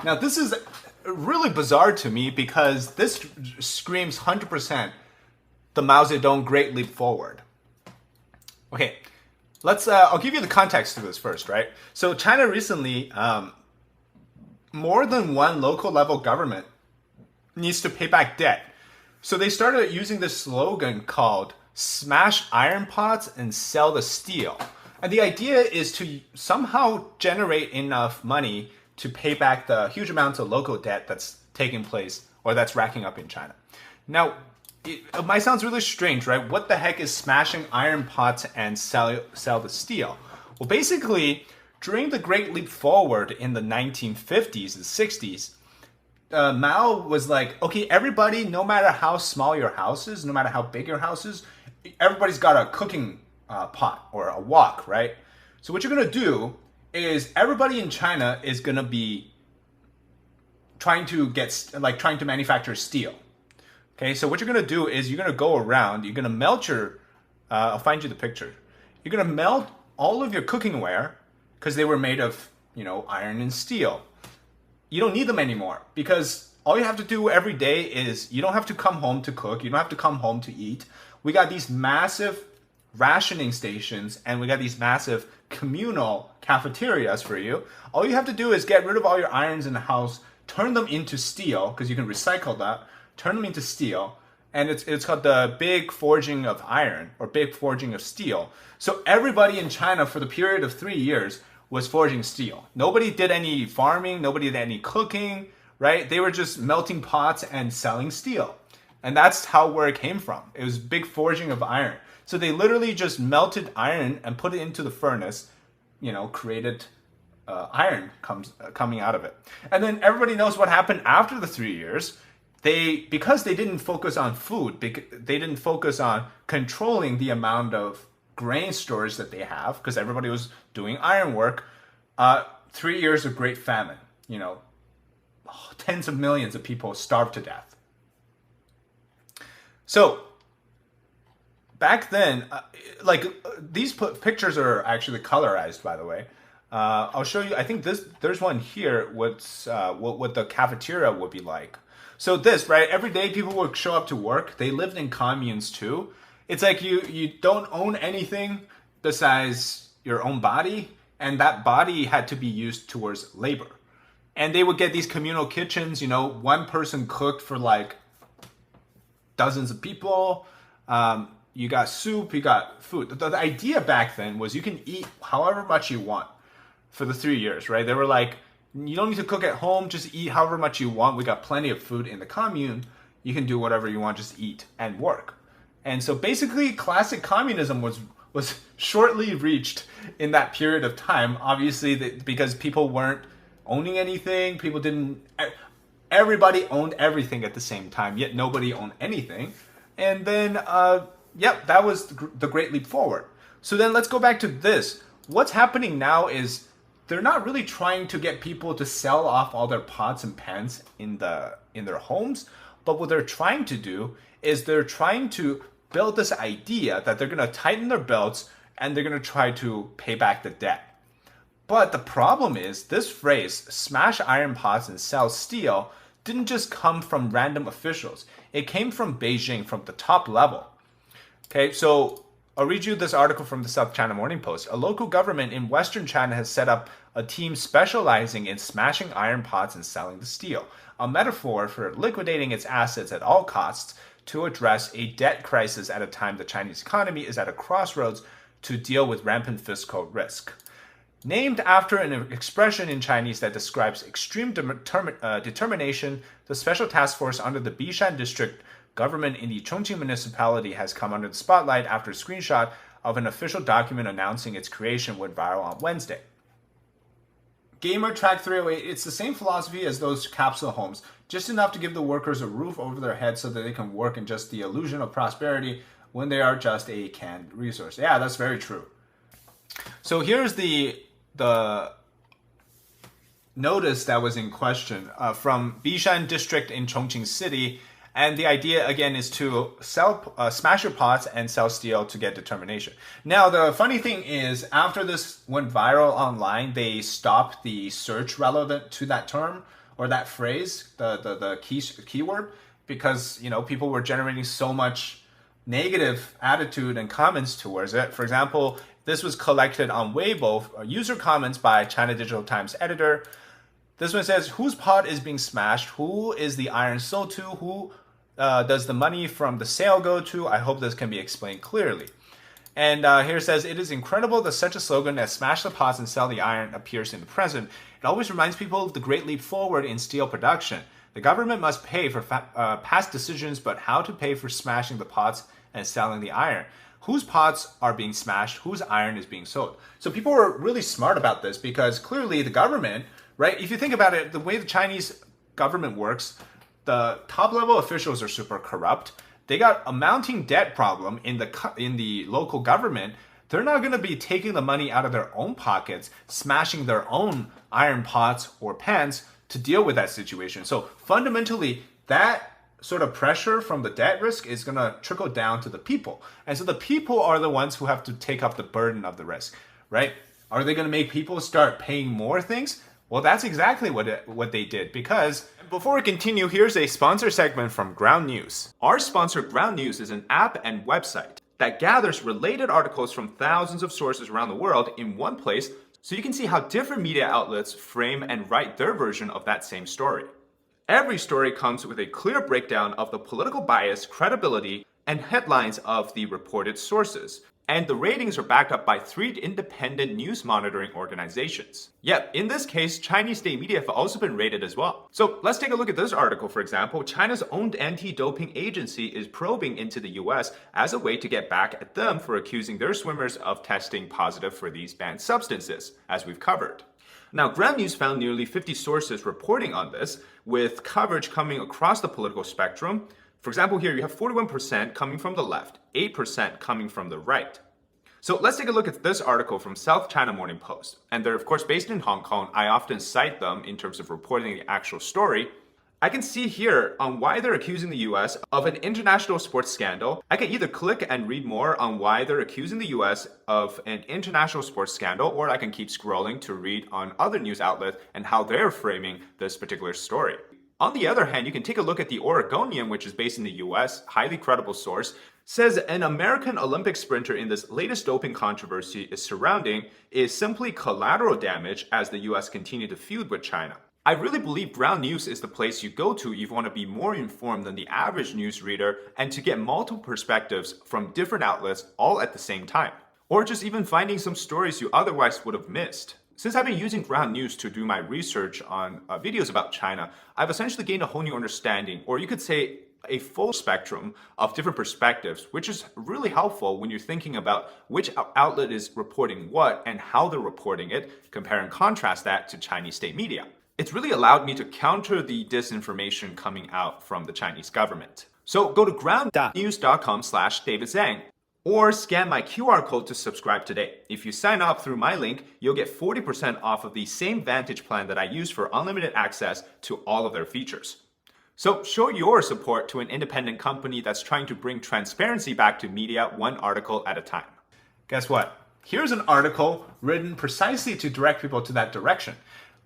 Now, this is really bizarre to me because this screams 100% the Mao Zedong Great Leap Forward. Okay, I'll give you the context to this first, right? So China recently, more than one local level government needs to pay back debt. So they started using this slogan called smash iron pots and sell the steel. And the idea is to somehow generate enough money to pay back the huge amounts of local debt that's taking place or that's racking up in China. Now, it might sound really strange, right? What the heck is smashing iron pots and sell the steel? Well, basically, during the Great Leap Forward in the 1950s and 60s, Mao was like, okay, everybody, no matter how small your house is, no matter how big your house is, everybody's got a cooking pot or a wok, right? So what you're going to do is everybody in China is going to be trying to manufacture steel. Okay, so what you're going to do is you're going to go around, you're going to melt I'll find you the picture. You're going to melt all of your cooking ware because they were made of, iron and steel. You don't need them anymore because all you have to do every day is you don't have to come home to cook. You don't have to come home to eat. We got these massive rationing stations and we got these massive communal cafeterias for you. All you have to do is get rid of all your irons in the house, turn them into steel because you can recycle that, turn them into steel. And it's called the big forging of iron or big forging of steel. So everybody in China for the period of 3 years was forging steel. Nobody did any farming, nobody did any cooking, right? They were just melting pots and selling steel. And that's where it came from. It was big forging of iron. So they literally just melted iron and put it into the furnace, created iron coming out of it. And then everybody knows what happened after the 3 years. Because they didn't focus on food, they didn't focus on controlling the amount of grain storage that they have, because everybody was doing iron work. 3 years of great famine, tens of millions of people starved to death. So back then, these pictures are actually colorized, by the way. I'll show you. I think there's one here. What the cafeteria would be like. So this, right? Every day people would show up to work. They lived in communes too. It's like you don't own anything besides your own body, and that body had to be used towards labor. And they would get these communal kitchens. One person cooked for like dozens of people. You got soup, you got food. The idea back then was you can eat however much you want for the 3 years, right? They were like, you don't need to cook at home, just eat however much you want. We got plenty of food in the commune. You can do whatever you want, just eat and work. And so basically classic communism was shortly reached in that period of time, obviously because people weren't owning anything. Everybody owned everything at the same time, yet nobody owned anything. And then, that was the Great Leap Forward. So then let's go back to this. What's happening now is they're not really trying to get people to sell off all their pots and pans in their homes, but what they're trying to do is they're trying to build this idea that they're going to tighten their belts and they're going to try to pay back the debt. But the problem is this phrase, smash iron pots and sell steel, didn't just come from random officials. It came from Beijing, from the top level. Okay, so I'll read you this article from the South China Morning Post. A local government in Western China has set up a team specializing in smashing iron pots and selling the steel, a metaphor for liquidating its assets at all costs to address a debt crisis at a time the Chinese economy is at a crossroads to deal with rampant fiscal risk. Named after an expression in Chinese that describes extreme determination, the special task force under the Bishan district government in the Chongqing municipality has come under the spotlight after a screenshot of an official document announcing its creation went viral on Wednesday. Gamer Track 308, it's the same philosophy as those capsule homes, just enough to give the workers a roof over their heads so that they can work in just the illusion of prosperity when they are just a canned resource. Yeah, that's very true. So here's the notice that was in question from Bishan district in Chongqing City. And the idea, again, is to smash your pots and sell steel to get determination. Now, the funny thing is, after this went viral online, they stopped the search relevant to that term, or that phrase, the keyword, because people were generating so much negative attitude and comments towards it. For example, this was collected on Weibo, user comments by China Digital Times editor. This one says, whose pot is being smashed? Who is the iron sold to? Who does the money from the sale go to? I hope this can be explained clearly. And here it says, it is incredible that such a slogan as smash the pots and sell the iron appears in the present. It always reminds people of the great leap forward in steel production. The government must pay for past decisions, but how to pay for smashing the pots and selling the iron? Whose pots are being smashed? Whose iron is being sold? So people were really smart about this because clearly the government, right? If you think about it, the way the Chinese government works, the top level officials are super corrupt. They got a mounting debt problem in the local government. They're not going to be taking the money out of their own pockets, smashing their own iron pots or pans to deal with that situation. So fundamentally, that sort of pressure from the debt risk is going to trickle down to the people. And so the people are the ones who have to take up the burden of the risk, right? Are they going to make people start paying more things? Well, that's exactly what they did, because before we continue, here's a sponsor segment from Ground News. Our sponsor, Ground News, is an app and website that gathers related articles from thousands of sources around the world in one place so you can see how different media outlets frame and write their version of that same story. Every story comes with a clear breakdown of the political bias, credibility, and headlines of the reported sources. And the ratings are backed up by 3 independent news monitoring organizations. Yep, in this case, Chinese state media have also been rated as well. So let's take a look at this article, for example. China's own anti-doping agency is probing into the US as a way to get back at them for accusing their swimmers of testing positive for these banned substances, as we've covered. Now, Ground News found nearly 50 sources reporting on this, with coverage coming across the political spectrum. For example, here you have 41% coming from the left, 8% coming from the right. So let's take a look at this article from South China Morning Post. And they're of course based in Hong Kong. I often cite them in terms of reporting the actual story. I can see here on why they're accusing the US of an international sports scandal. I can either click and read more on why they're accusing the US of an international sports scandal, or I can keep scrolling to read on other news outlets and how they're framing this particular story. On the other hand, you can take a look at the Oregonian, which is based in the US, highly credible source, says an American Olympic sprinter in this latest doping controversy is simply collateral damage as the US continue to feud with China. I really believe Ground News is the place you go to if you want to be more informed than the average news reader and to get multiple perspectives from different outlets all at the same time. Or just even finding some stories you otherwise would have missed. Since I've been using Ground News to do my research on videos about China, I've essentially gained a whole new understanding, or you could say a full spectrum of different perspectives, which is really helpful when you're thinking about which outlet is reporting what and how they're reporting it, compare and contrast that to Chinese state media. It's really allowed me to counter the disinformation coming out from the Chinese government. So go to groundnews.com/David Zhang. Or scan my QR code to subscribe today. If you sign up through my link, you'll get 40% off of the same Vantage plan that I use for unlimited access to all of their features. So show your support to an independent company that's trying to bring transparency back to media one article at a time. Guess what? Here's an article written precisely to direct people to that direction.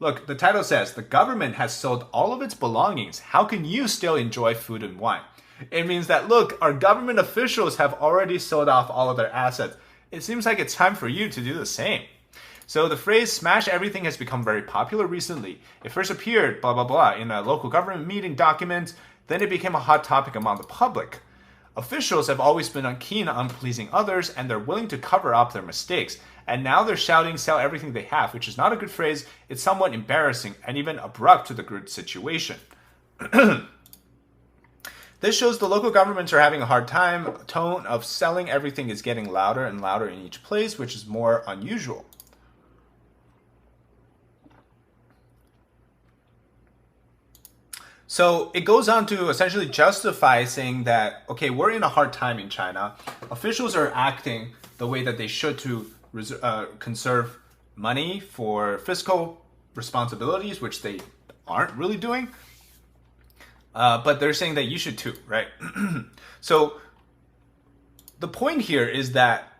Look, the title says, the government has sold all of its belongings. How can you still enjoy food and wine? It means that, look, our government officials have already sold off all of their assets. It seems like it's time for you to do the same. So the phrase smash everything has become very popular recently. It first appeared, blah, blah, blah, in a local government meeting document. Then it became a hot topic among the public. Officials have always been keen on pleasing others, and they're willing to cover up their mistakes. And now they're shouting, sell everything they have, which is not a good phrase. It's somewhat embarrassing and even abrupt to the good situation. This shows the local governments are having a hard time. Tone of selling everything is getting louder and louder in each place, which is more unusual. So it goes on to essentially justify saying that, okay, we're in a hard time in China. Officials are acting the way that they should to conserve money for fiscal responsibilities, which they aren't really doing. But they're saying that you should too, right? So the point here is that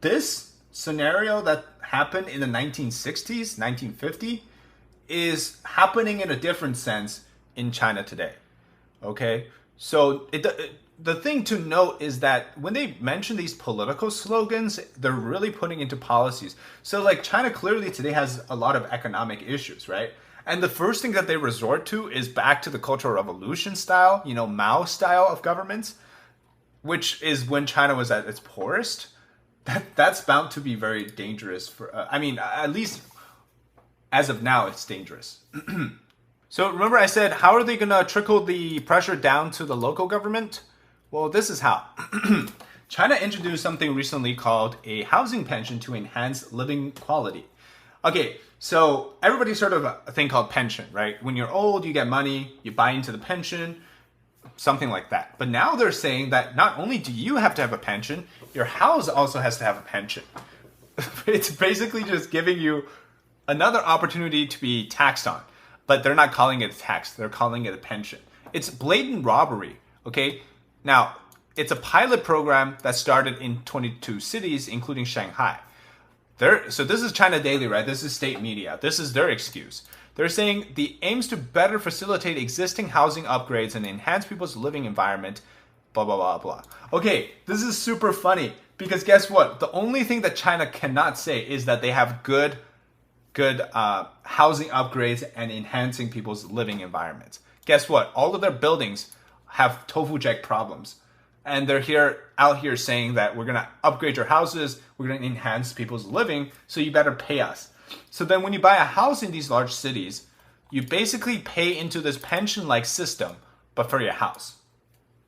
this scenario that happened in the 1960s, 1950, is happening in a different sense in China today. Okay, so the thing to note is that when they mention these political slogans, they're really putting into policies. So like China clearly today has a lot of economic issues, right? And the first thing that they resort to is back to the Cultural Revolution style, Mao style of governments, which is when China was at its poorest. That's bound to be very dangerous for, at least as of now, it's dangerous. So remember I said, how are they going to trickle the pressure down to the local government? Well, this is how. China introduced something recently called a housing pension to enhance living quality. Okay, so everybody's heard of a thing called pension, right? When you're old, you get money, you buy into the pension, something like that. But now they're saying that not only do you have to have a pension, your house also has to have a pension. It's basically just giving you another opportunity to be taxed on. But they're not calling it a tax, they're calling it a pension. It's blatant robbery, okay? Now, it's a pilot program that started in 22 cities, including Shanghai. So this is China Daily, right? This is state media. This is their excuse. They're saying the aims to better facilitate existing housing upgrades and enhance people's living environment, blah, blah, blah, blah. Okay, this is super funny because guess what? The only thing that China cannot say is that they have good housing upgrades and enhancing people's living environments. Guess what? All of their buildings have tofu jack problems. And they're out here saying that we're going to upgrade your houses, we're going to enhance people's living, so you better pay us. So then when you buy a house in these large cities, you basically pay into this pension-like system, but for your house.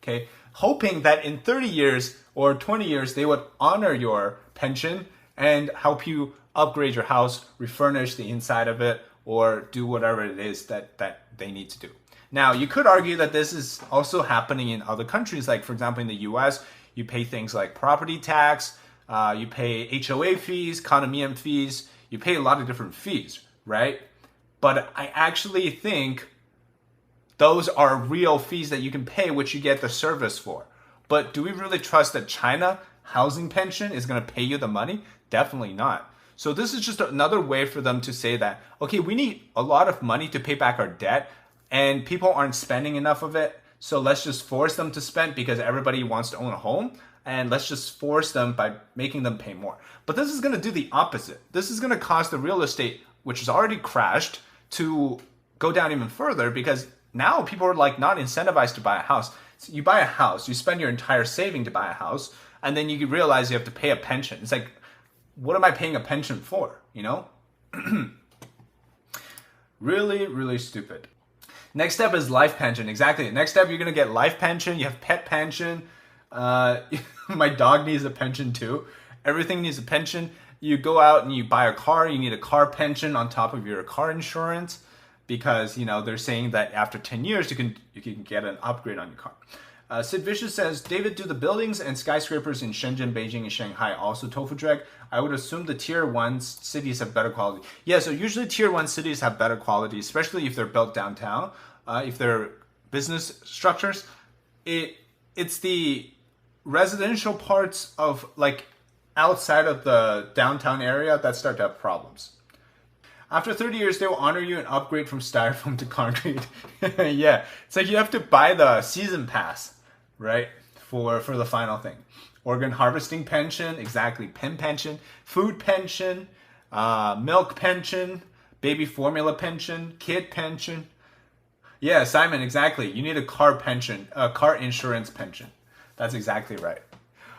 Okay? Hoping that in 30 years or 20 years, they would honor your pension and help you upgrade your house, refurnish the inside of it, or do whatever it is that they need to do. Now, you could argue that this is also happening in other countries. Like, for example, in the US, you pay things like property tax, you pay HOA fees, condominium fees, you pay a lot of different fees, right? But I actually think those are real fees that you can pay, which you get the service for. But do we really trust that China housing pension is going to pay you the money? Definitely not. So this is just another way for them to say that, okay, we need a lot of money to pay back our debt and people aren't spending enough of it. So let's just force them to spend because everybody wants to own a home. And let's just force them by making them pay more. But this is going to do the opposite. This is going to cause the real estate, which has already crashed, to go down even further because now people are like not incentivized to buy a house. So you buy a house, you spend your entire saving to buy a house, and then you realize you have to pay a pension. It's like, what am I paying a pension for? Really, really stupid. Next step is life pension. Exactly. Next step, you're going to get life pension. You have pet pension. My dog needs a pension too. Everything needs a pension. You go out and you buy a car. You need a car pension on top of your car insurance because they're saying that after 10 years you can get an upgrade on your car. Sid Vicious says, David, do the buildings and skyscrapers in Shenzhen, Beijing, and Shanghai also tofu drag? I would assume the tier 1 cities have better quality. Yeah, so usually tier 1 cities have better quality, especially if they're built downtown. If they're business structures, it's the residential parts of like outside of the downtown area that start to have problems. After 30 years, they will honor you and upgrade from styrofoam to concrete. Yeah, it's like you have to buy the season pass, right? For the final thing. Organ harvesting pension, exactly. Pen pension, food pension, milk pension, baby formula pension, kid pension. Yeah, Simon, exactly. You need a car pension, a car insurance pension. That's exactly right.